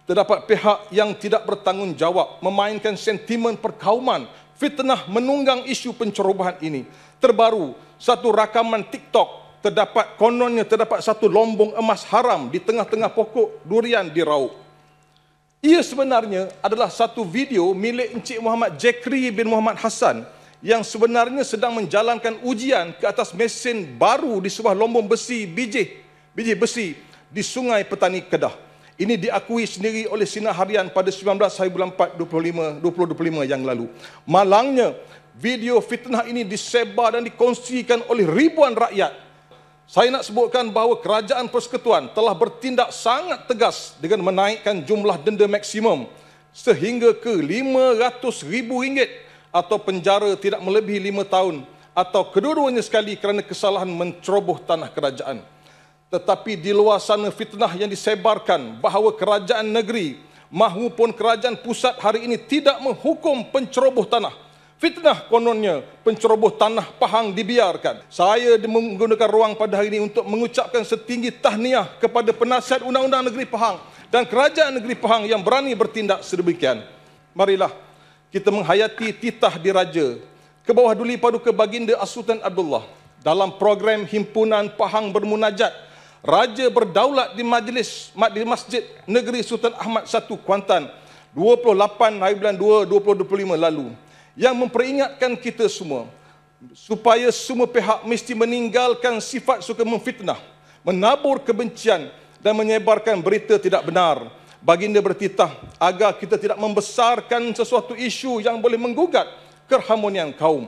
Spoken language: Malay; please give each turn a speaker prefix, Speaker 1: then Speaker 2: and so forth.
Speaker 1: terdapat pihak yang tidak bertanggungjawab memainkan sentimen perkauman, fitnah menunggang isu pencerobohan ini. Terbaru, satu rakaman TikTok kononnya terdapat satu lombong emas haram di tengah-tengah pokok durian di Raub. Ia sebenarnya adalah satu video milik Encik Muhammad Jakri bin Muhammad Hassan yang sebenarnya sedang menjalankan ujian ke atas mesin baru di sebuah lombong biji besi di Sungai Petani Kedah. Ini diakui sendiri oleh Sinar Harian pada 19 hari bulan 4 2025 yang lalu. Malangnya, video fitnah ini disebar dan dikongsikan oleh ribuan rakyat. Saya nak sebutkan bahawa Kerajaan Persekutuan telah bertindak sangat tegas dengan menaikkan jumlah denda maksimum sehingga ke RM500,000 atau penjara tidak melebihi 5 tahun atau kedua-duanya sekali kerana kesalahan menceroboh tanah kerajaan. Tetapi di luar sana fitnah yang disebarkan bahawa kerajaan negeri mahupun kerajaan pusat hari ini tidak menghukum penceroboh tanah. Fitnah kononnya penceroboh tanah Pahang dibiarkan. Saya menggunakan ruang pada hari ini untuk mengucapkan setinggi tahniah kepada penasihat Undang-Undang Negeri Pahang dan Kerajaan Negeri Pahang yang berani bertindak sedemikian. Marilah kita menghayati titah diraja ke bawah Duli Paduka Baginda As-Sultan Abdullah dalam program Himpunan Pahang Bermunajat. Raja berdaulat di Masjid Negeri Sultan Ahmad I, Kuantan, 28 hari bulan 2 2025 lalu, yang memperingatkan kita semua supaya semua pihak mesti meninggalkan sifat suka memfitnah, menabur kebencian dan menyebarkan berita tidak benar. Baginda bertitah agar kita tidak membesarkan sesuatu isu yang boleh menggugat keharmonian kaum.